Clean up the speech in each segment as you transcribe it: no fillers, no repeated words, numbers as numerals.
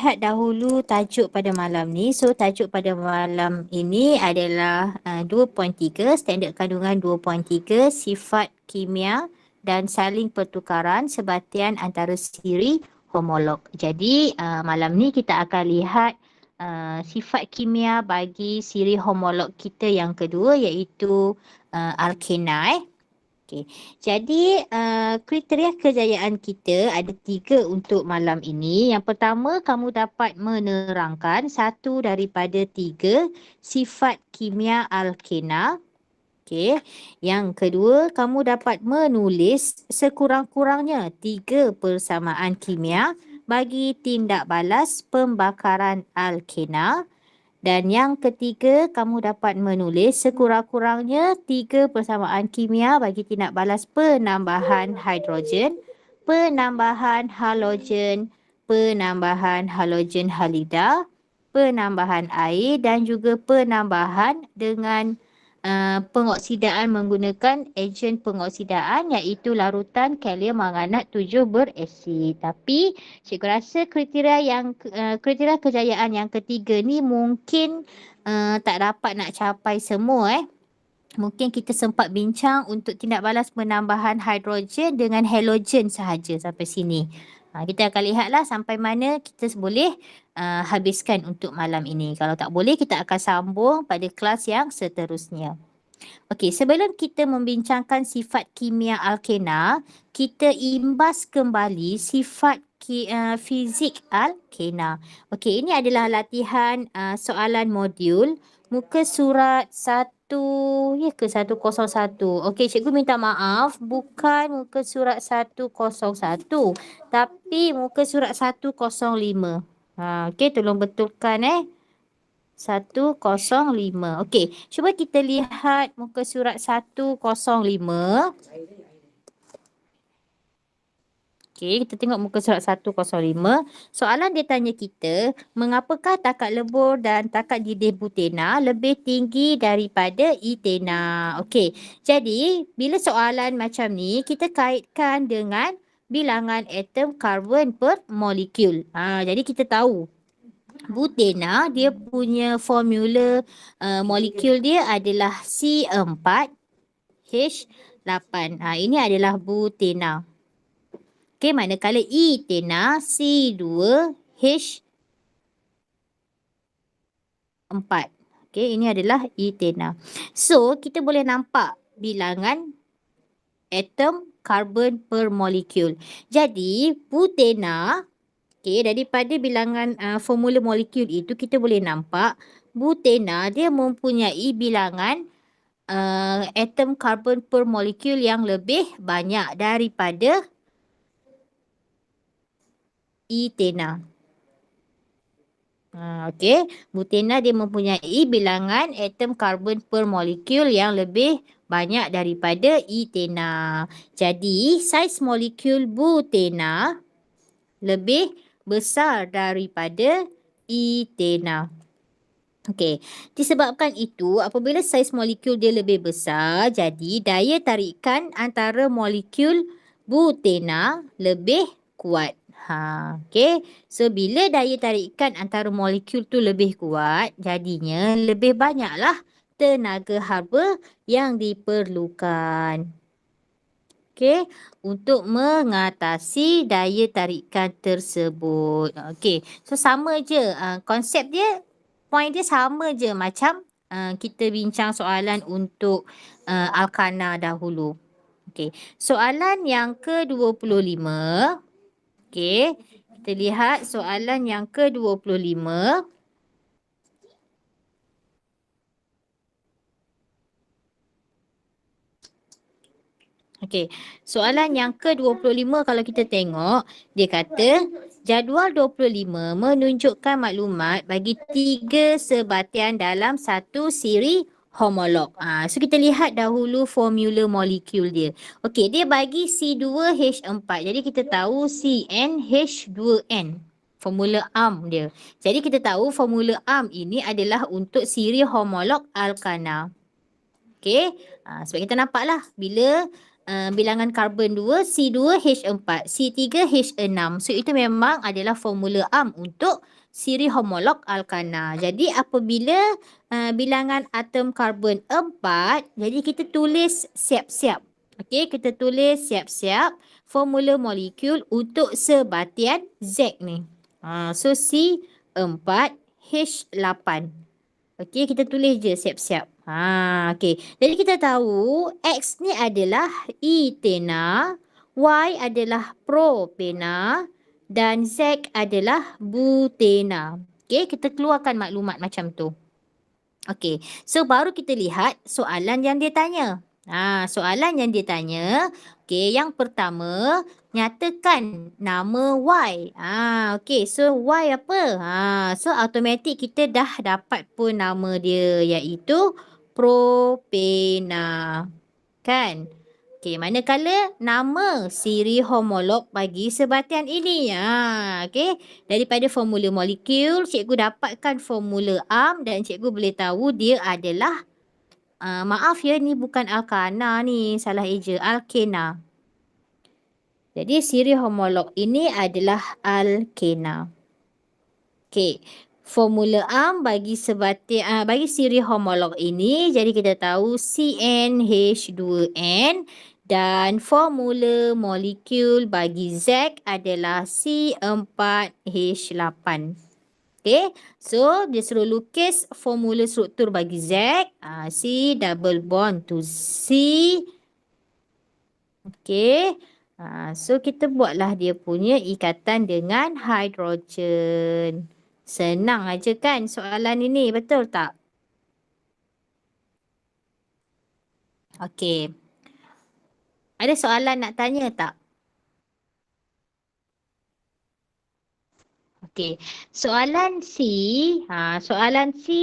lihat dahulu tajuk pada malam ni. So tajuk pada malam ini adalah 2.3, standard kandungan 2.3, sifat kimia dan saling pertukaran sebatian antara siri homolog. Jadi malam ni kita akan lihat sifat kimia bagi siri homolog kita yang kedua, iaitu alkena. Okey. Jadi kriteria kejayaan kita ada 3 untuk malam ini. Yang pertama, kamu dapat menerangkan 1 daripada 3 sifat kimia alkena. Okey. Yang kedua, kamu dapat menulis sekurang-kurangnya 3 persamaan kimia bagi tindak balas pembakaran alkena. Dan yang ketiga, kamu dapat menulis sekurang-kurangnya 3 persamaan kimia bagi tindak balas penambahan hidrogen, penambahan halogen, penambahan halogen halida, penambahan air dan juga penambahan dengan pengoksidaan menggunakan ejen pengoksidaan, iaitu larutan kalium manganat 7 berasid. Tapi cikgu rasa kriteria kejayaan yang ketiga ni mungkin tak dapat nak capai semua. Mungkin kita sempat bincang untuk tindak balas penambahan hidrogen dengan halogen sahaja sampai sini. Kita akan lihatlah sampai mana kita boleh habiskan untuk malam ini. Kalau tak boleh, kita akan sambung pada kelas yang seterusnya. Okey, sebelum kita membincangkan sifat kimia alkena, kita imbas kembali sifat fizik alkena. Okey, ini adalah latihan soalan modul muka surat 1 ke 101. Okey, cikgu minta maaf, bukan muka surat 101 tapi muka surat 105. Okey, tolong betulkan 105. Okey, cuba kita lihat muka surat 105. Okey, kita tengok muka surat 105. Soalan dia tanya kita, mengapakah takat lebur dan takat didih butena lebih tinggi daripada etena? Okey, jadi bila soalan macam ni, kita kaitkan dengan bilangan atom karbon per molekul. Jadi kita tahu butena dia punya formula molekul dia adalah C4H8. Ini adalah butena. Okey, manakala etena C2H4. Okey, ini adalah etena. So, kita boleh nampak bilangan atom karbon per molekul. Jadi, butena, okey, daripada bilangan formula molekul itu kita boleh nampak butena dia mempunyai bilangan atom karbon per molekul yang lebih banyak daripada etena. Okey, butena dia mempunyai bilangan atom karbon per molekul yang lebih banyak daripada etena. Jadi, saiz molekul butena lebih besar daripada etena. Okey, disebabkan itu apabila saiz molekul dia lebih besar, jadi daya tarikan antara molekul butena lebih kuat. Okey, so bila daya tarikan antara molekul tu lebih kuat, jadinya lebih banyaklah tenaga haba yang diperlukan. Okey, untuk mengatasi daya tarikan tersebut. Okey, so sama je konsep dia, point dia sama je macam kita bincang soalan untuk alkana dahulu. Okey, soalan yang ke-25. Okey, kita lihat soalan yang ke-25. Okey, soalan yang ke-25 kalau kita tengok, dia kata jadual 25 menunjukkan maklumat bagi 3 sebatian dalam satu siri homolog. So kita lihat dahulu formula molekul dia. Okey, dia bagi C2H4. Jadi kita tahu CnH2n. Formula ARM dia. Jadi kita tahu formula ARM ini adalah untuk siri homolog alkana. Okey, sebab kita nampaklah bila bilangan karbon 2 C2H4, C3H6. So itu memang adalah formula ARM untuk siri homolog alkana. Jadi apabila bilangan atom karbon 4, jadi kita tulis siap-siap. Okey, kita tulis siap-siap formula molekul untuk sebatian Z ni. So C4H8. Okey, kita tulis je siap-siap. Okey. Jadi kita tahu X ni adalah etena, Y adalah propena dan Z adalah butena. Okey, kita keluarkan maklumat macam tu. Okey, so baru kita lihat soalan yang dia tanya. Soalan yang dia tanya, okey, yang pertama, nyatakan nama Y. Okey, so Y apa? So automatik kita dah dapat pun nama dia, iaitu propena. Kan? Okey, manakala nama siri homolog bagi sebatian ini. Okey, daripada formula molekul, cikgu dapatkan formula ARM dan cikgu boleh tahu dia adalah, maaf ya, ni bukan alkana ni, salah eja, alkena. Jadi siri homolog ini adalah alkena. Okey, formula ARM bagi sebatian bagi siri homolog ini, jadi kita tahu CnH2n dan formula molekul bagi Z adalah C4H8. Okey, so dia suruh lukis formula struktur bagi Z, C double bond to C. Okey, so kita buatlah dia punya ikatan dengan hidrogen. Senang aja kan soalan ini, betul tak? Okey. Ada soalan nak tanya tak? Okey. Soalan C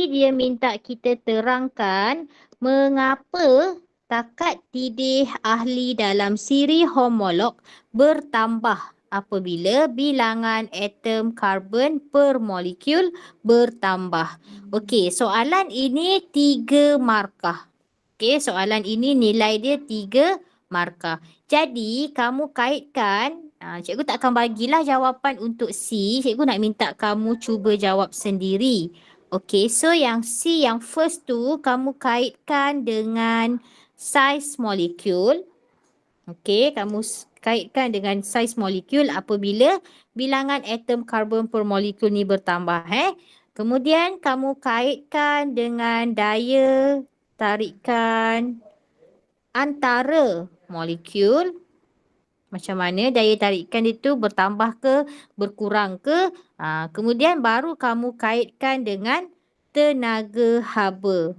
dia minta kita terangkan mengapa takat tidih ahli dalam siri homolog bertambah apabila bilangan atom karbon per molekul bertambah. Okey, soalan ini 3 markah. Okey, soalan ini nilai dia 3 markah. Jadi, kamu kaitkan, cikgu tak akan bagilah jawapan untuk C. Cikgu nak minta kamu cuba jawab sendiri. Okey, so yang C yang first tu, kamu kaitkan dengan saiz molekul. Okey, kamu kaitkan dengan saiz molekul apabila bilangan atom karbon per molekul ni bertambah. Kemudian, kamu kaitkan dengan daya tarikan antara molekul. Macam mana daya tarikan itu bertambah ke, berkurang ke. Kemudian baru kamu kaitkan dengan tenaga haba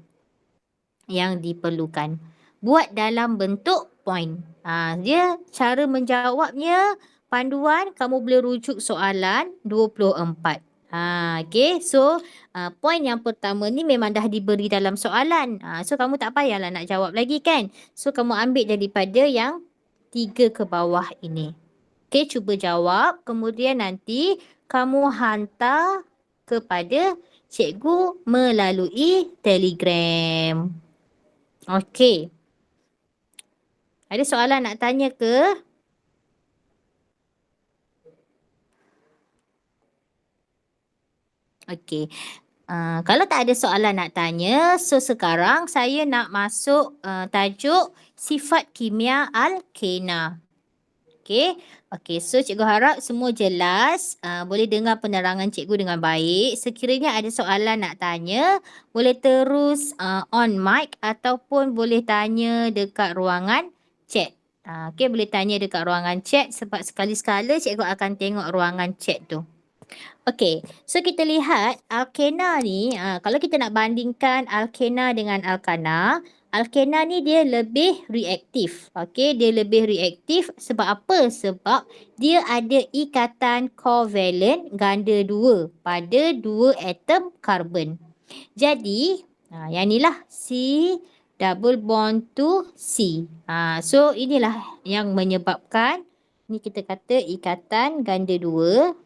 yang diperlukan. Buat dalam bentuk point. Dia cara menjawabnya, panduan kamu boleh rujuk soalan 24. Okay, so point yang pertama ni memang dah diberi dalam soalan. So kamu tak payahlah nak jawab lagi kan. So kamu ambil daripada yang 3 ke bawah ini. Okay, cuba jawab. Kemudian nanti kamu hantar kepada cikgu melalui Telegram. Okay. Ada soalan nak tanya ke? Okey. Kalau tak ada soalan nak tanya, so sekarang saya nak masuk tajuk sifat kimia alkena. Okey. Okey, so cikgu harap semua jelas, boleh dengar penerangan cikgu dengan baik. Sekiranya ada soalan nak tanya, boleh terus on mic ataupun boleh tanya dekat ruangan chat. Okey, boleh tanya dekat ruangan chat sebab sekali-sekala cikgu akan tengok ruangan chat tu. Okey, so kita lihat alkena ni, kalau kita nak bandingkan alkena dengan alkana, alkena ni dia lebih reaktif. Okey, dia lebih reaktif sebab apa? Sebab dia ada ikatan kovalen ganda 2 pada 2 atom karbon. Jadi, yang inilah C double bond to C. So inilah yang menyebabkan, ni kita kata ikatan ganda 2.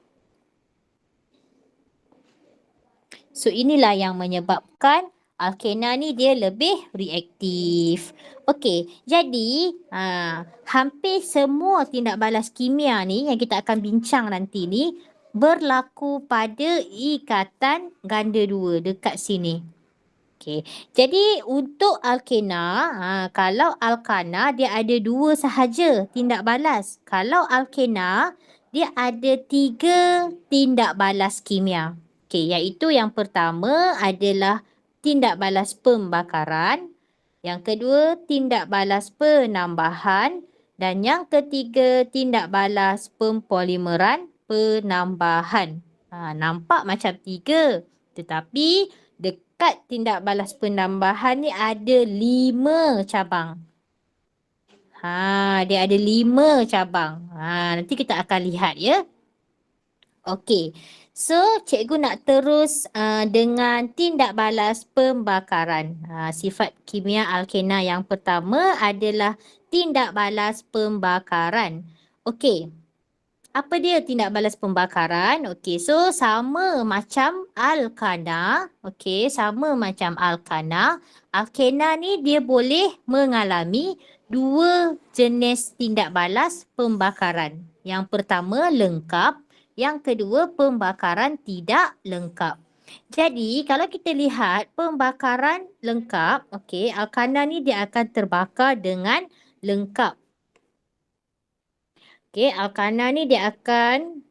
So inilah yang menyebabkan alkena ni dia lebih reaktif. Okey, jadi hampir semua tindak balas kimia ni yang kita akan bincang nanti ni berlaku pada ikatan ganda dua dekat sini. Okey. Jadi untuk alkena, kalau alkana dia ada dua sahaja tindak balas. Kalau alkena dia ada 3 tindak balas kimia. Okey, iaitu yang pertama adalah tindak balas pembakaran, yang kedua tindak balas penambahan dan yang ketiga tindak balas pempolimeran penambahan. Nampak macam 3 tetapi dekat tindak balas penambahan ni ada 5 cabang. Dia ada 5 cabang. Nanti kita akan lihat ya. Okey. So, cikgu nak terus dengan tindak balas pembakaran. Sifat kimia alkena yang pertama adalah tindak balas pembakaran. Okey. Apa dia tindak balas pembakaran? Okey, so sama macam alkana. Okey, sama macam alkana. Alkena ni dia boleh mengalami 2 jenis tindak balas pembakaran. Yang pertama lengkap, yang kedua pembakaran tidak lengkap. Jadi kalau kita lihat pembakaran lengkap, okey, alkana ni dia akan terbakar dengan lengkap. Okey, alkana ni dia akan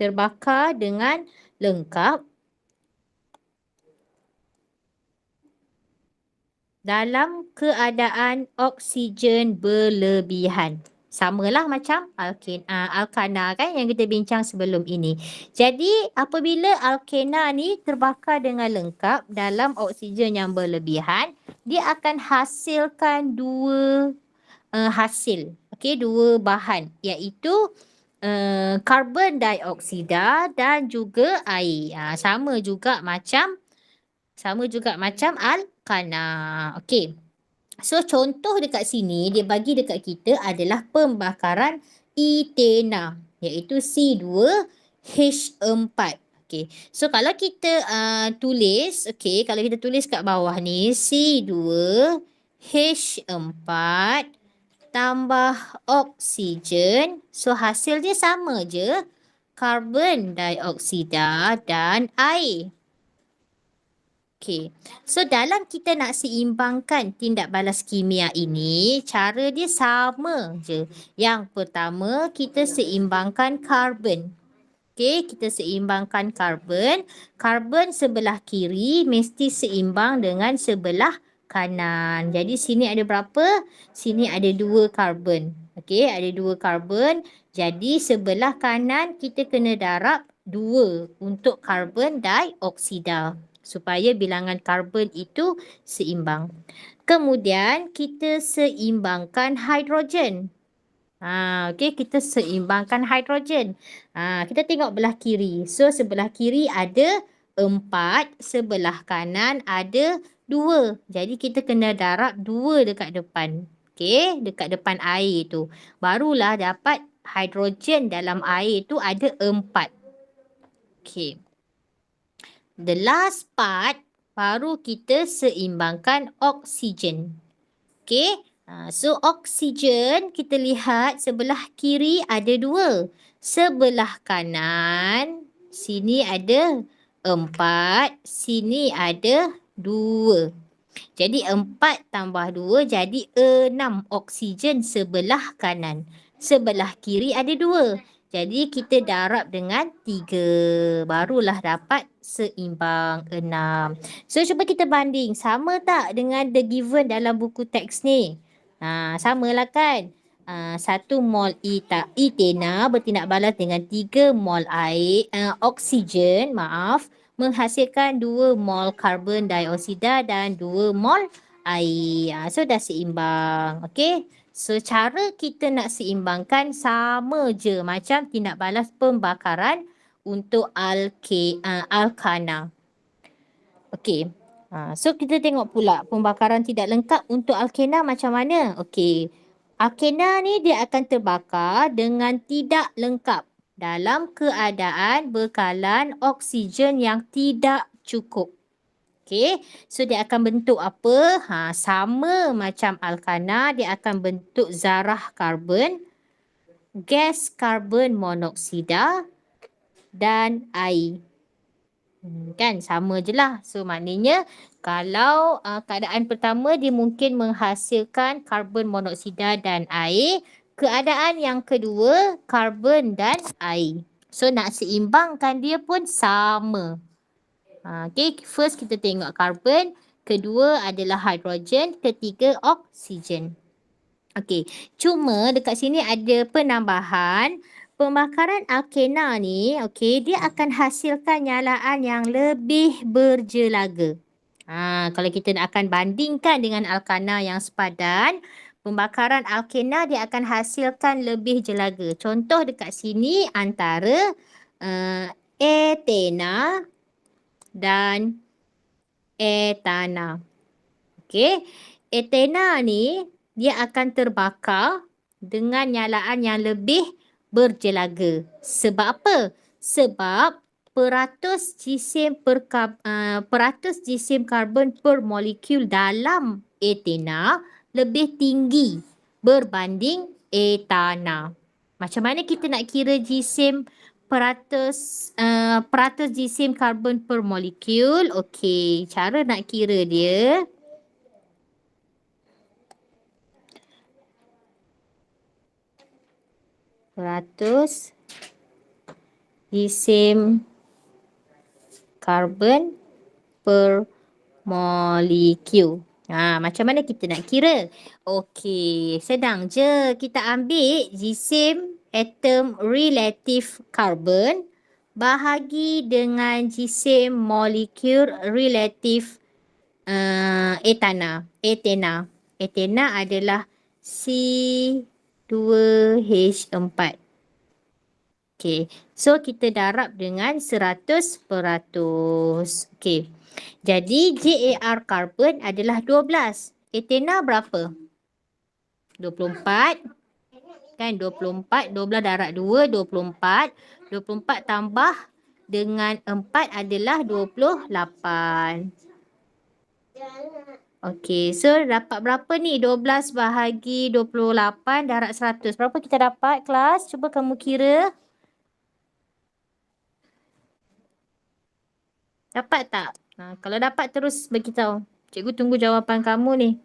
terbakar dengan lengkap dalam keadaan oksigen berlebihan. Samalah macam alkana kan yang kita bincang sebelum ini. Jadi apabila alkena ni terbakar dengan lengkap dalam oksigen yang berlebihan, dia akan hasilkan 2 hasil. Okey, 2 bahan iaitu karbon dioksida dan juga air. Sama juga macam alkana. Okey. So contoh dekat sini dia bagi dekat kita adalah pembakaran etena iaitu C2H4. Okey. So kalau kita tulis, kalau kita tulis kat bawah ni C2H4 tambah oksigen. So hasil dia sama je. Karbon dioksida dan air. Okey. So dalam kita nak seimbangkan tindak balas kimia ini, cara dia sama je. Yang pertama kita seimbangkan karbon. Okey, kita seimbangkan karbon. Karbon sebelah kiri mesti seimbang dengan sebelah kanan. Jadi sini ada berapa? Sini ada 2 karbon. Okey, ada 2 karbon. Jadi sebelah kanan kita kena darab 2 untuk karbon dioksida supaya bilangan karbon itu seimbang. Kemudian kita seimbangkan hidrogen. Okey, kita seimbangkan hidrogen. Kita tengok belah kiri. So sebelah kiri ada 4, sebelah kanan ada 2. Jadi kita kena darab 2 dekat depan. Okey, dekat depan air tu. Barulah dapat hidrogen dalam air tu ada 4. Okey. The last part baru kita seimbangkan oksigen. Okey. So oksigen kita lihat sebelah kiri ada 2. Sebelah kanan sini ada 4, sini ada 2. Jadi 4 tambah 2 jadi 6 oksigen sebelah kanan. Sebelah kiri ada 2. Jadi kita darab dengan 3. Barulah dapat seimbang 6. So cuba kita banding. Sama tak dengan the given dalam buku teks ni? Samalah kan? 1 mol etena bertindak balas dengan 3 mol air, oksigen, menghasilkan 2 mol karbon dioksida dan 2 mol air. So dah seimbang. Okey. So cara kita nak seimbangkan sama je macam tindak balas pembakaran untuk alkana. Okey. So kita tengok pula pembakaran tidak lengkap untuk alkena macam mana. Okey. Alkena ni dia akan terbakar dengan tidak lengkap dalam keadaan bekalan oksigen yang tidak cukup. Okey. So dia akan bentuk apa? Sama macam alkana, dia akan bentuk zarah karbon, gas karbon monoksida dan air. Kan sama je lah. So maknanya kalau keadaan pertama dia mungkin menghasilkan karbon monoksida dan air. Keadaan yang kedua karbon dan air. So nak seimbangkan dia pun sama. Okay, first kita tengok karbon. Kedua adalah hidrogen. Ketiga oksigen. Okay, cuma dekat sini ada penambahan. Pembakaran alkena ni, okay, dia akan hasilkan nyalaan yang lebih berjelaga. Kalau kita akan bandingkan dengan alkana yang sepadan, pembakaran alkena dia akan hasilkan lebih jelaga. Contoh dekat sini antara etena dan etana. Okay, etena ni dia akan terbakar dengan nyalaan yang lebih berjelaga. Sebab apa? Sebab peratus jisim karbon per molekul dalam etena lebih tinggi berbanding etana. Macam mana kita nak kira peratus jisim karbon per molekul? Okey, cara nak kira dia. Peratus jisim karbon per molekul. Macam mana kita nak kira? Okey, senang je. Kita ambil jisim atom relatif karbon bahagi dengan jisim molekul relatif etena. Etena adalah C2H4. Okay, so kita darab dengan 100%. Okay, jadi GAR karbon adalah 12. Etena berapa? 24. Kan 24, 12 darab 2, 24. 24 tambah dengan 4 adalah 28. Okey, so dapat berapa ni? 12 bahagi 28 darab 100. Berapa kita dapat kelas? Cuba kamu kira. Dapat tak? Kalau dapat terus beritahu. Cikgu tunggu jawapan kamu ni.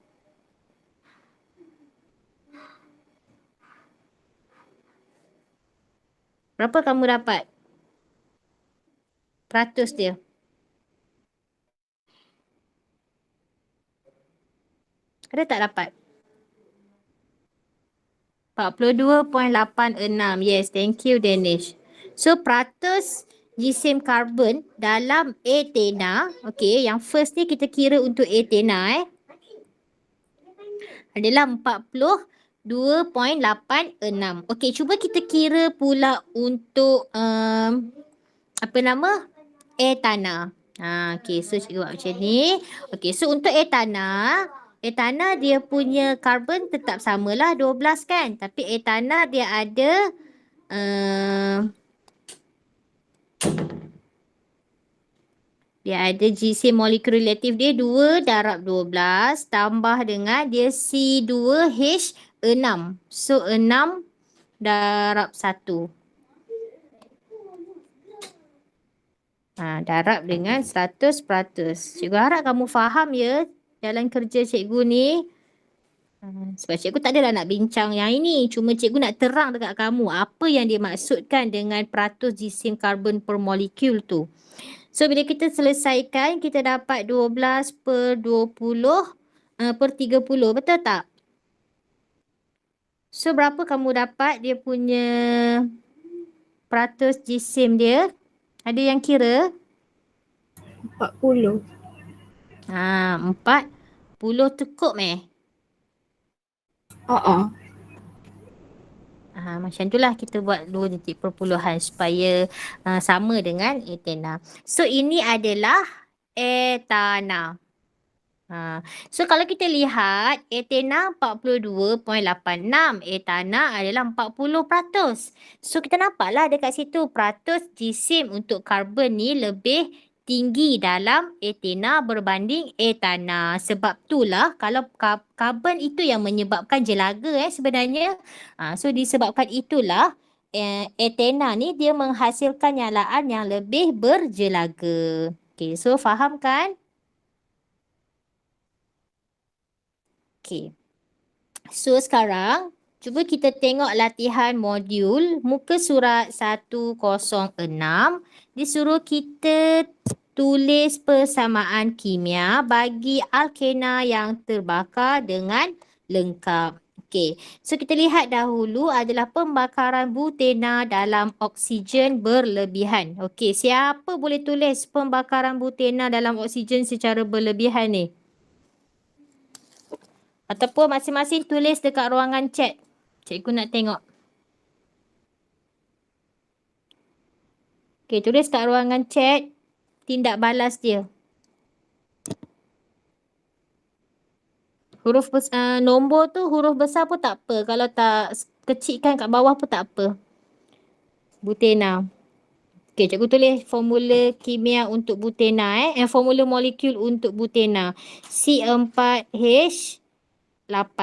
Berapa kamu dapat? Peratus dia. Ada tak dapat? 42.86. Yes, thank you Danish. So peratus jisim karbon dalam etena, okay, yang first ni kita kira untuk etena adalah 42.86. Okay, cuba kita kira pula untuk etana. Okay, so cikgu buat macam ni. Okay, so untuk etana dia punya karbon tetap samalah 12 kan. Tapi etana dia ada jisim molekul relatif dia 2 darab 12 tambah dengan dia C2H6. So 6 darab 1. Darab dengan 100%. Cikgu harap kamu faham ya jalan kerja cikgu ni. Sebab cikgu tak adalah nak bincang yang ini. Cuma cikgu nak terang dekat kamu apa yang dia maksudkan dengan peratus jisim karbon per molekul tu. So bila kita selesaikan kita dapat 12 per 20 per 30. Betul tak? So berapa kamu dapat dia punya peratus jisim dia? Ada yang kira? 40. 40 cukup macam itulah kita buat 2 titik perpuluhan supaya sama dengan etena. So ini adalah etana. So kalau kita lihat etena 42.86, etana adalah 40%. So kita nampaklah dekat situ peratus jisim untuk karbon ni lebih tinggi dalam etena berbanding etana. Sebab itulah kalau karbon itu yang menyebabkan jelaga sebenarnya. So disebabkan itulah etena ni dia menghasilkan nyalaan yang lebih berjelaga. Okay, so faham kan? Okay. So sekarang, cuba kita tengok latihan modul muka surat 106. Disuruh kita tulis persamaan kimia bagi alkena yang terbakar dengan lengkap. Okey, so kita lihat dahulu adalah pembakaran butena dalam oksigen berlebihan. Okey, siapa boleh tulis pembakaran butena dalam oksigen secara berlebihan ni? Ataupun masing-masing tulis dekat ruangan chat. Cikgu nak tengok. Okey, tulis kat ruangan chat. Tindak balas dia. Nombor tu huruf besar pun tak apa. Kalau tak kecilkan kat bawah pun tak apa. Butena. Okey, cikgu tulis formula kimia untuk butena. Formula molekul untuk butena. C4H8.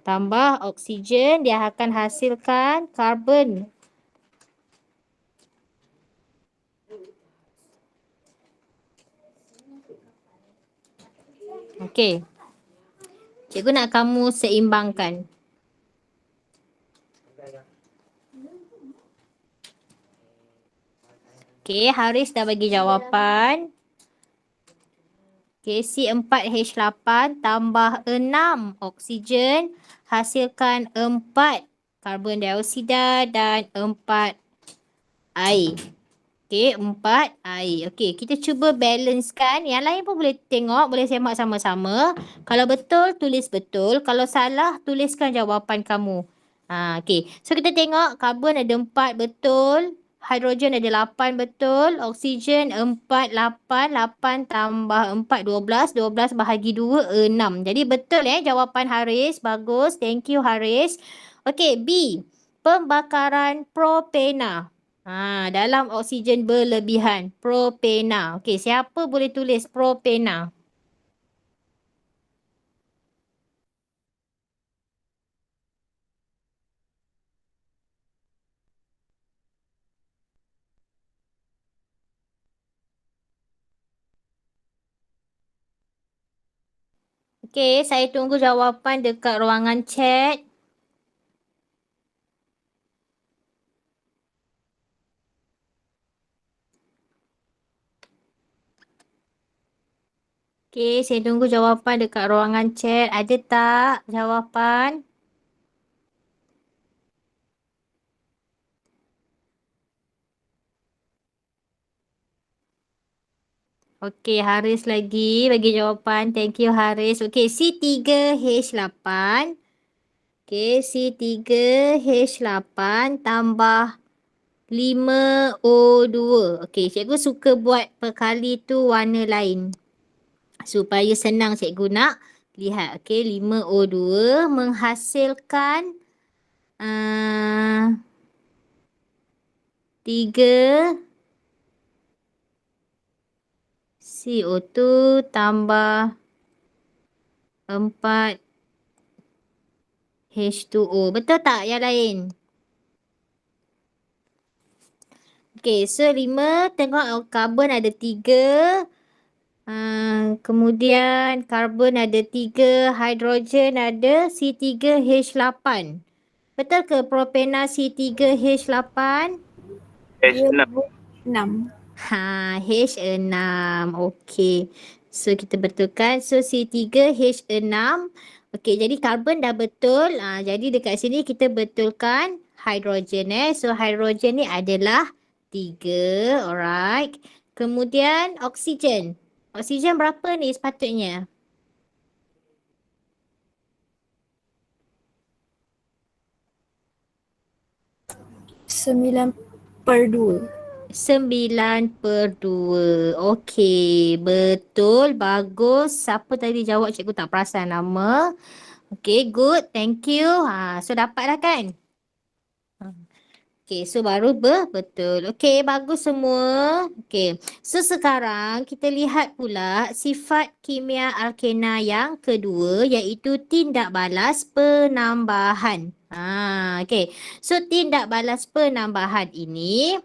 Tambah oksigen, dia akan hasilkan karbon. Okey. Cikgu nak kamu seimbangkan. Okey, Haris dah bagi jawapan. Okey, C4H8 tambah 6 oksigen hasilkan 4 karbon dioksida dan 4 air. Okey, 4 air. Okey, kita cuba balancekan. Yang lain pun boleh tengok, boleh semak sama-sama. Kalau betul, tulis betul. Kalau salah, tuliskan jawapan kamu. Okey, so kita tengok karbon ada 4 betul. Hidrogen ada 8 betul. Oksigen 4, 8. 8 tambah 4, 12. 12 bahagi 2, 6. Jadi betul jawapan Haris. Bagus. Thank you Haris. Okey, B. Pembakaran propena. Dalam oksigen berlebihan. Propena. Okey, siapa boleh tulis propena? Okey, saya tunggu jawapan dekat ruangan chat. Okey, saya tunggu jawapan dekat ruangan chat. Ada tak jawapan? Okey, Haris lagi bagi jawapan. Thank you Haris. Okey, C3H8. Okey, C3H8 tambah 5O2. Okey, cikgu suka buat perkali tu warna lain. Supaya senang cikgu nak lihat. Okey, 5O2 menghasilkan 3 CO2 tambah 4 H2O. Betul tak yang lain? Okey, so 5 tengok karbon ada 3. Kemudian karbon ada 3, hidrogen ada C3H8. Betul ke propena C3H8? H6. H6. Okey. So kita betulkan. So C3H6. Okey, jadi karbon dah betul. Jadi dekat sini kita betulkan hidrogen So hidrogen ni adalah 3. Alright. Kemudian oksigen. Oksigen berapa ni sepatutnya? 9/2. 9/2. Okey, betul. Bagus. Siapa tadi jawab, cikgu tak perasan nama. Okey, good. Thank you. So dapatlah kan? Okey, so baru betul. Okey, bagus semua. Okey, so sekarang kita lihat pula sifat kimia alkena yang kedua iaitu tindak balas penambahan. Okay. So tindak balas penambahan ini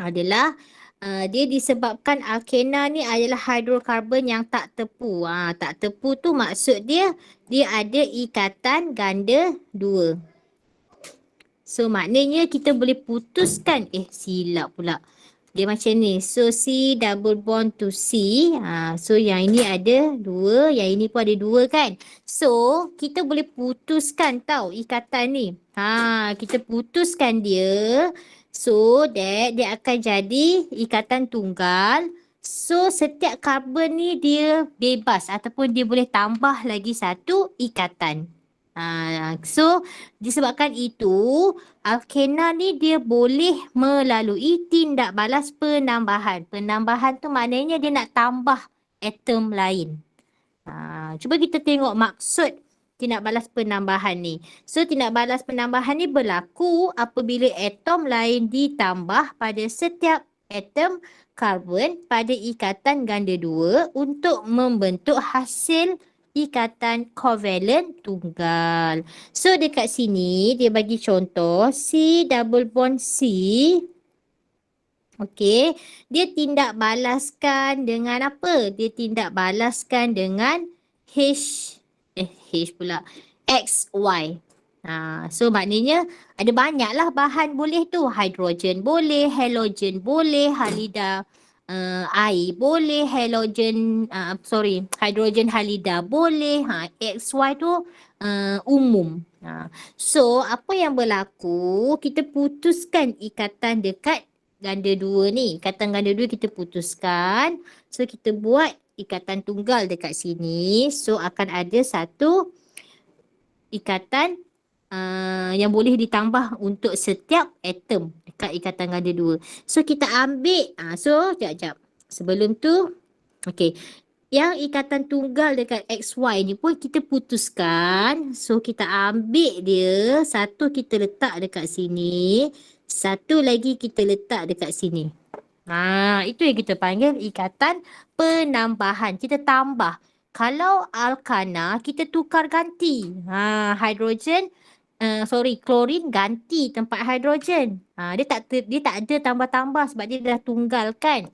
adalah dia disebabkan alkena ni adalah hidrokarbon yang tak tepu. Tak tepu tu maksud dia ada ikatan ganda 2. So maknanya kita boleh putuskan, silap pula. Dia macam ni. So C double bond to C. So yang ini ada 2, yang ini pun ada 2 kan. So kita boleh putuskan tau ikatan ni. Kita putuskan dia. So that dia akan jadi ikatan tunggal. So setiap karbon ni dia bebas ataupun dia boleh tambah lagi satu ikatan. So disebabkan itu alkena ni dia boleh melalui tindak balas penambahan. Penambahan tu maknanya dia nak tambah atom lain. Cuba kita tengok maksud tindak balas penambahan ni. So tindak balas penambahan ni berlaku apabila atom lain ditambah pada setiap atom karbon pada ikatan ganda 2 untuk membentuk hasil ikatan kovalent tunggal. So dekat sini dia bagi contoh C double bond C. Okey, dia tindak balaskan dengan apa? Dia tindak balaskan dengan H pula XY. So maknanya ada banyaklah bahan boleh tu. Hidrogen boleh, halogen boleh, halida air boleh, hidrogen halida boleh. XY tu umum. So apa yang berlaku? Kita putuskan ikatan dekat ganda 2 ni. Ikatan ganda 2 kita putuskan. So kita buat ikatan tunggal dekat sini. So akan ada satu ikatan yang boleh ditambah untuk setiap atom dekat ikatan ganda 2. So kita ambil, sekejap. Sebelum tu, okey. Yang ikatan tunggal dekat XY ni pun kita putuskan. So kita ambil dia, satu kita letak dekat sini, satu lagi kita letak dekat sini. Itu yang kita panggil ikatan penambahan. Kita tambah. Kalau alkana, kita tukar ganti. Hidrogen, klorin ganti tempat hidrogen. Dia tak ada tambah-tambah sebab dia dah tunggal kan.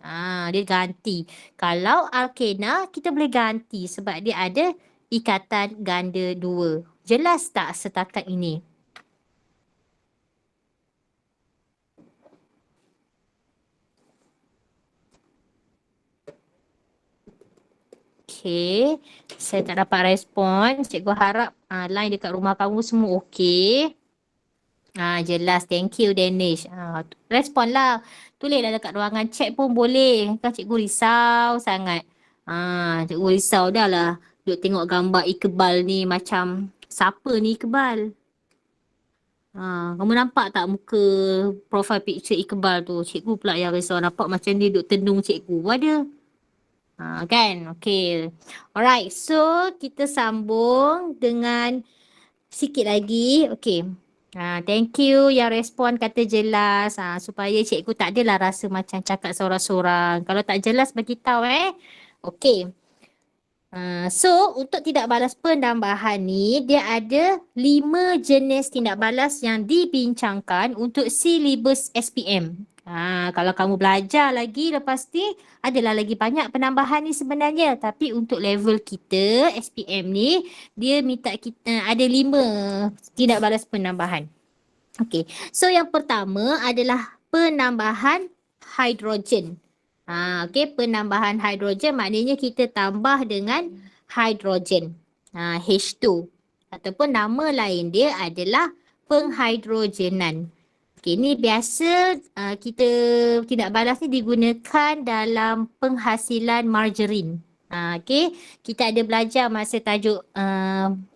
Dia ganti. Kalau alkena, kita boleh ganti sebab dia ada ikatan ganda 2. Jelas tak setakat ini? Okey, saya tak dapat respon. Cikgu harap line dekat rumah kamu semua okey. Jelas. Thank you, Danish. Responlah. Tulislah dekat ruangan chat pun boleh. Kan cikgu risau sangat. Cikgu risau dah lah. Duk tengok gambar Iqbal ni macam siapa ni Iqbal? Kamu nampak tak muka profile picture Iqbal tu? Cikgu pula yang risau. Nampak macam dia duk tenung cikgu. Ada. Kan? Okay. Alright. So, kita sambung dengan sikit lagi. Okay. Thank you yang respon kata jelas. Supaya cikgu tak adalah rasa macam cakap seorang-seorang. Kalau tak jelas, bagi tahu Okay. So, untuk tindak balas penambahan ni, dia ada 5 jenis tindak balas yang dibincangkan untuk silibus SPM. Kalau kamu belajar lagi lepas ni, adalah lagi banyak penambahan ni sebenarnya. Tapi untuk level kita, SPM ni, dia minta kita ada 5 tindak balas penambahan. Okay, so yang pertama adalah penambahan hidrogen. Okay, penambahan hidrogen maknanya kita tambah dengan hidrogen. H2. Ataupun nama lain dia adalah penghidrogenan. Okay, ni biasa kita tindak balas ni digunakan dalam penghasilan margarin. Okay, kita ada belajar masa tajuk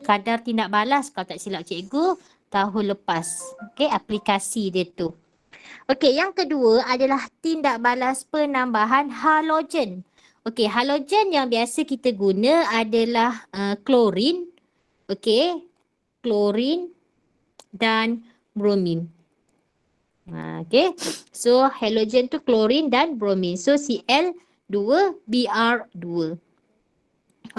kadar tindak balas kalau tak silap cikgu tahun lepas. Okay, aplikasi dia tu. Okey, yang kedua adalah tindak balas penambahan halogen. Okey, halogen yang biasa kita guna adalah klorin. Okey, klorin dan bromin. Okey, so halogen tu klorin dan bromin. So Cl2Br2.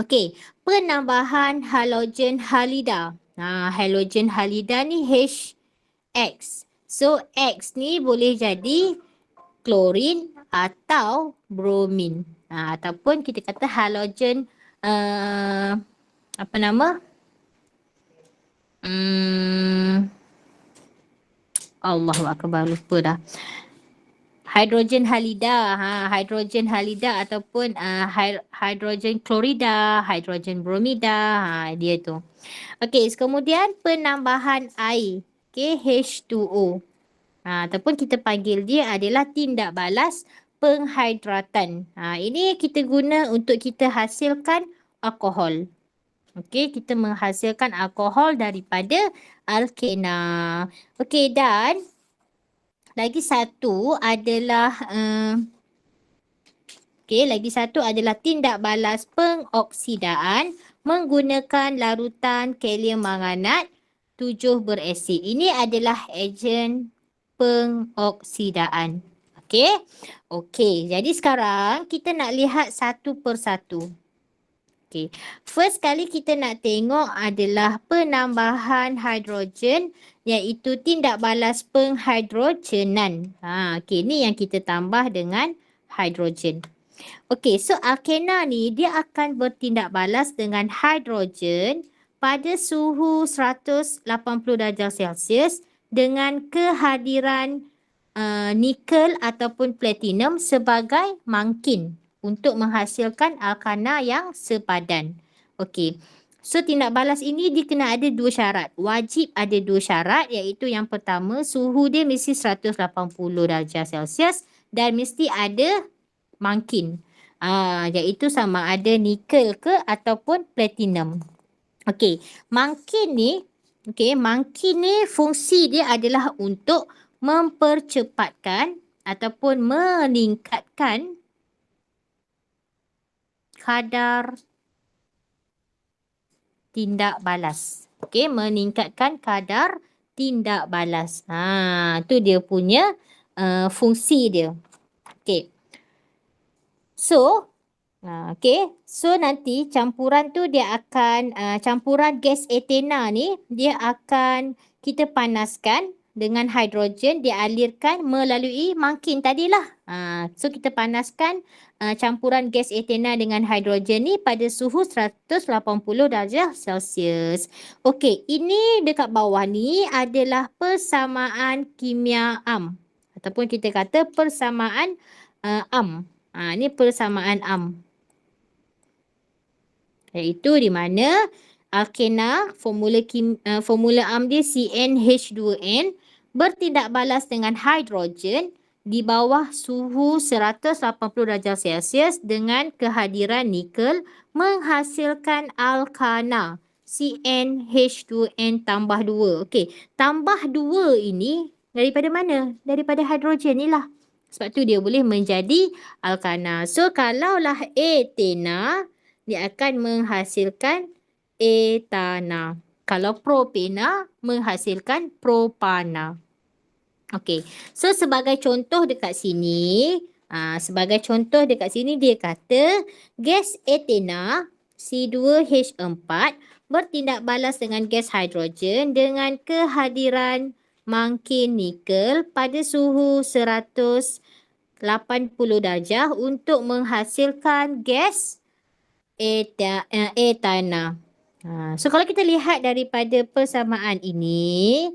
Okey, penambahan halogen halida. Halogen halida ni HX. So X ni boleh jadi klorin atau bromin. Ataupun kita kata halogen apa nama? Allahu akbar, lupa dah. Hidrogen halida, hidrogen halida ataupun hidrogen klorida, hidrogen bromida, dia tu. Okey, kemudian penambahan air, okey, H2O. Ataupun kita panggil dia adalah tindak balas penghidratan. Ini kita guna untuk kita hasilkan alkohol. Okey, kita menghasilkan alkohol daripada alkena. Okey, dan lagi satu adalah tindak balas pengoksidaan menggunakan larutan kalium manganat 7 berasid. Ini adalah ejen pengoksidaan. Okey, jadi sekarang kita nak lihat satu persatu. Okey, first kali kita nak tengok adalah penambahan hidrogen, iaitu tindak balas penghidrogenan. Okey, ni yang kita tambah dengan hidrogen. Okey, so alkena ni dia akan bertindak balas dengan hidrogen pada suhu 180 darjah Celsius dengan kehadiran nikel ataupun platinum sebagai mangkin untuk menghasilkan alkana yang sepadan. Okey. So tindak balas ini dia kena ada dua syarat. Wajib ada dua syarat, iaitu yang pertama suhu dia mesti 180 darjah Celsius dan mesti ada mangkin. Iaitu sama ada nikel ke ataupun platinum. Okey, mangkin ni fungsi dia adalah untuk mempercepatkan ataupun meningkatkan kadar tindak balas. Okey, meningkatkan kadar tindak balas. Tu dia punya fungsi dia. Okey. So nanti campuran tu dia akan campuran gas etena ni dia akan kita panaskan dengan hidrogen, dialirkan melalui mangkin tadilah. So kita panaskan campuran gas etena dengan hidrogen ni pada suhu 180 darjah Celsius. Okey, ini dekat bawah ni adalah persamaan kimia am. Ataupun kita kata persamaan am. Ini persamaan am. Iaitu di mana alkena formula am dia CnH2n bertindak balas dengan hidrogen di bawah suhu 180 darjah Celsius dengan kehadiran nikel menghasilkan alkana CnH2n tambah 2. Okey, tambah 2 ini daripada mana? Daripada hidrogen ni lah. Sebab tu dia boleh menjadi alkana. So kalaulah etena, dia akan menghasilkan etana. Kalau propena, menghasilkan propana. Okey, so sebagai contoh dekat sini, dia kata gas etena C2H4 bertindak balas dengan gas hidrogen dengan kehadiran mangkin nikel pada suhu 180 darjah untuk menghasilkan gas etana. So kalau kita lihat daripada persamaan ini,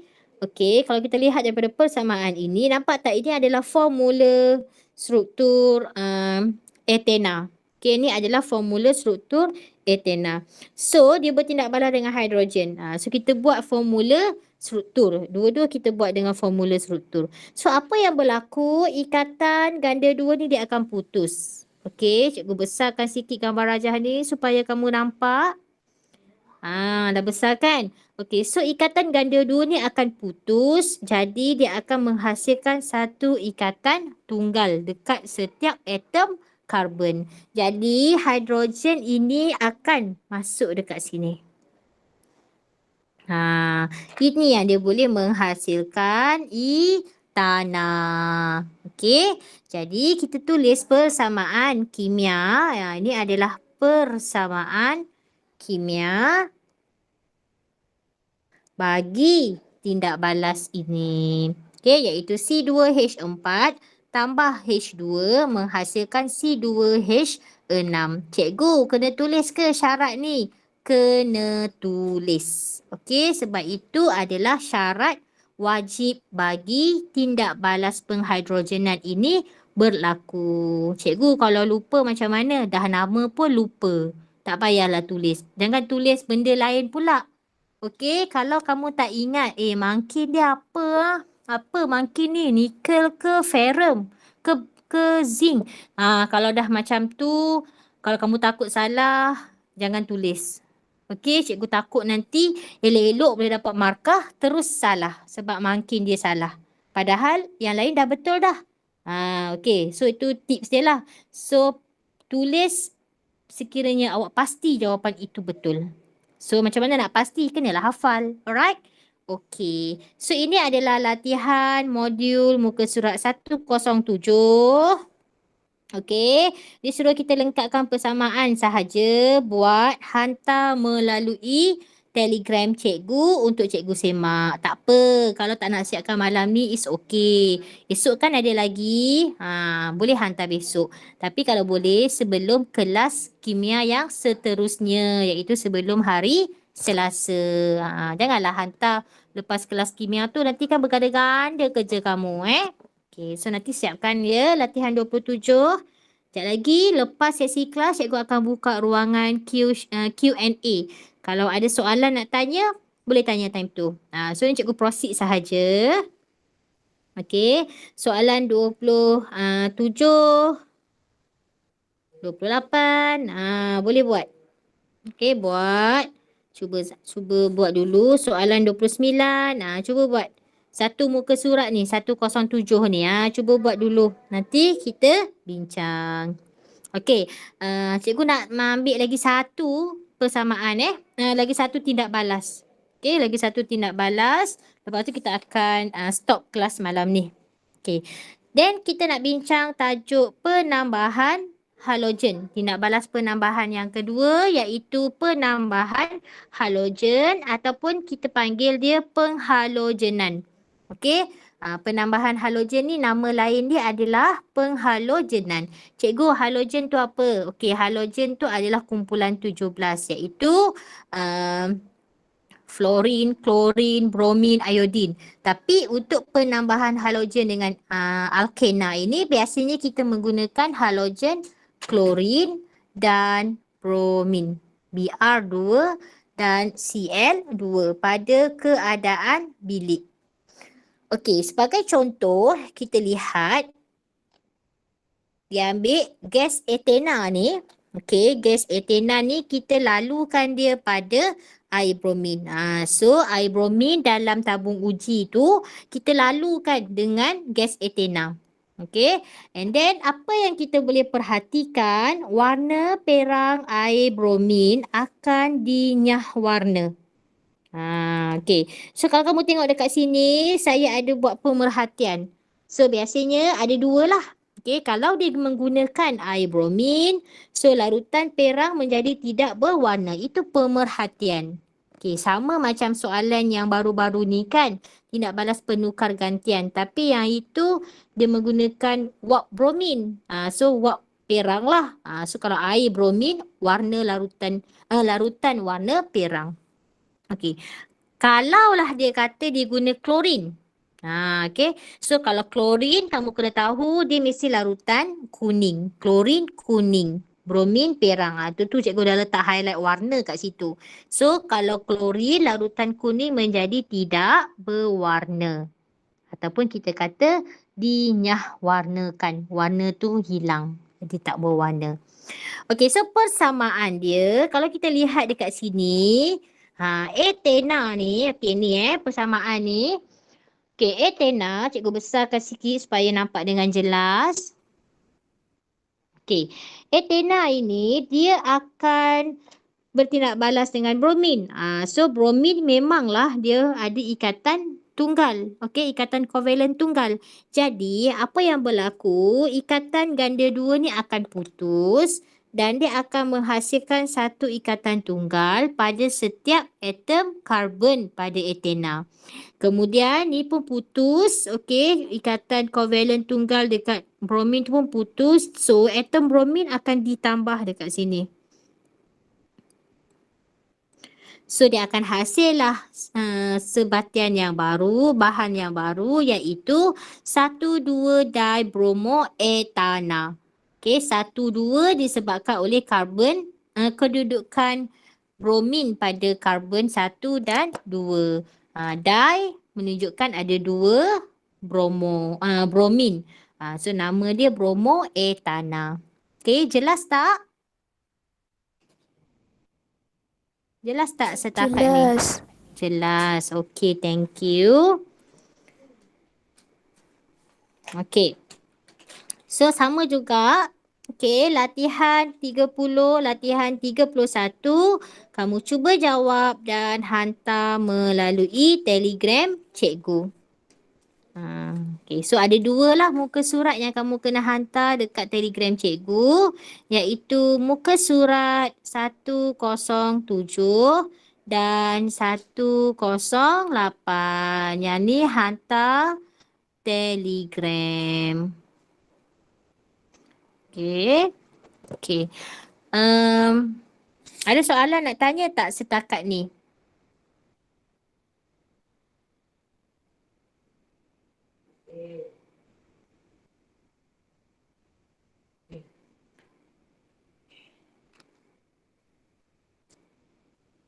nampak tak ini adalah formula struktur etena. Okey, ini adalah formula struktur etena. So dia bertindak balas dengan hidrogen. So kita buat formula struktur. Dua-dua kita buat dengan formula struktur. So apa yang berlaku? Ikatan ganda dua ni dia akan putus. Okey, cikgu besarkan sikit gambar rajah ni supaya kamu nampak. Dah besar kan? Okey, so ikatan ganda dua ni akan putus. Jadi dia akan menghasilkan satu ikatan tunggal dekat setiap atom karbon. Jadi hidrogen ini akan masuk dekat sini. Ini yang dia boleh menghasilkan etana. Okey, jadi kita tulis persamaan kimia. Ini adalah persamaan kimia bagi tindak balas ini. Okey, iaitu C2H4 tambah H2 menghasilkan C2H6. Cikgu kena tulis ke syarat ni? Kena tulis. Okey, sebab itu adalah syarat wajib bagi tindak balas penghidrogenan ini berlaku. Cikgu kalau lupa macam mana? Dah nama pun lupa. Tak payahlah tulis. Jangan tulis benda lain pula. Okey, kalau kamu tak ingat, mangkin dia apa ah? Apa mangkin ni? Nikel ke ferrum? Ke zinc? Kalau dah macam tu, kalau kamu takut salah, jangan tulis. Okey, cikgu takut nanti elok-elok boleh dapat markah, terus salah sebab mangkin dia salah. Padahal yang lain dah betul dah. Okey, so itu tips dia lah. So, tulis sekiranya awak pasti jawapan itu betul. So macam mana nak pasti? Kenalah hafal. Alright? Okey. So ini adalah latihan modul muka surat 107. Okey. Dia suruh kita lengkapkan persamaan sahaja. Buat hantar melalui Telegram cikgu untuk cikgu semak. Tak apa. Kalau tak nak siapkan malam ni, it's okay. Esok kan ada lagi. Boleh hantar besok. Tapi kalau boleh sebelum kelas kimia yang seterusnya. Iaitu sebelum hari Selasa. Janganlah hantar lepas kelas kimia tu. Nanti kan berganda-ganda kerja kamu. Okay, so nanti siapkan ya latihan 27. Sekejap lagi lepas sesi kelas cikgu akan buka ruangan Q&A. Kalau ada soalan nak tanya, boleh tanya time tu. So ni cikgu proceed sahaja. Okey, soalan 27, 28, boleh buat. Okey, buat. Cuba buat dulu soalan 29. Cuba buat. Satu muka surat ni, 107 ni. Cuba buat dulu. Nanti kita bincang. Okey, cikgu nak ambil lagi satu persamaan lagi satu tindak balas. Okey, lagi satu tindak balas. Lepas tu kita akan stop kelas malam ni. Okey. Then kita nak bincang tajuk penambahan halogen. Tindak balas penambahan yang kedua iaitu penambahan halogen ataupun kita panggil dia penghalogenan. Okey. Penambahan halogen ni nama lain dia adalah penghalogenan. Cikgu, halogen tu apa? Okey, halogen tu adalah kumpulan 17 iaitu fluorin, klorin, bromin, iodin. Tapi untuk penambahan halogen dengan alkena ini biasanya kita menggunakan halogen klorin dan bromin. Br2 dan Cl2 pada keadaan bilik. Okey, sebagai contoh kita lihat dia ambil gas etena ni. Okey, gas etena ni kita lalukan dia pada air bromin. So air bromin dalam tabung uji tu kita lalukan dengan gas etena. Okey, and then apa yang kita boleh perhatikan, warna perang air bromin akan dinyah warna. Okey. So kalau kamu tengok dekat sini, saya ada buat pemerhatian. So biasanya ada dua lah. Okey, kalau dia menggunakan air bromin, so larutan perang menjadi tidak berwarna. Itu pemerhatian. Okey, sama macam soalan yang baru-baru ni kan. Tindak balas penukar gantian. Tapi yang itu dia menggunakan wap bromin. So wap perang lah. So kalau air bromin, warna larutan warna perang. Okey. Kalaulah dia kata dia guna klorin. Okey. So kalau klorin kamu kena tahu dia mesti larutan kuning. Klorin kuning. Bromin perang. Tu cikgu dah letak highlight warna kat situ. So kalau klorin larutan kuning menjadi tidak berwarna. Ataupun kita kata dinyah warnakan. Warna tu hilang. Jadi tak berwarna. Okey, so persamaan dia kalau kita lihat dekat sini, etena ni, okey ni persamaan ni. Okey, etena cikgu besarkan sikit supaya nampak dengan jelas. Okey, etena ini dia akan bertindak balas dengan bromin. So bromin memanglah dia ada ikatan tunggal. Okey, ikatan kovalen tunggal. Jadi apa yang berlaku, ikatan ganda dua ni akan putus dan dia akan menghasilkan satu ikatan tunggal pada setiap atom karbon pada etena. Kemudian ni pun putus, okey, ikatan kovalent tunggal dekat bromin tu pun putus. So atom bromin akan ditambah dekat sini. So dia akan hasillah sebatian yang baru, bahan yang baru iaitu 1,2-dibromoetana. Okey, 1,2 disebabkan oleh karbon kedudukan bromin pada karbon 1 dan 2. Di menunjukkan ada 2 bromin. So nama dia bromoetana. Okey, jelas tak? Jelas tak setakat ni? Jelas. Jelas. Okay, thank you. Okay. So, sama juga. Okay, latihan 30, latihan 31. Kamu cuba jawab dan hantar melalui Telegram cikgu. Okay, so ada 2 lah muka surat yang kamu kena hantar dekat Telegram cikgu, iaitu muka surat 107 dan 108. Yang ni hantar Telegram. Okay. Okay. Ada soalan nak tanya tak setakat ni?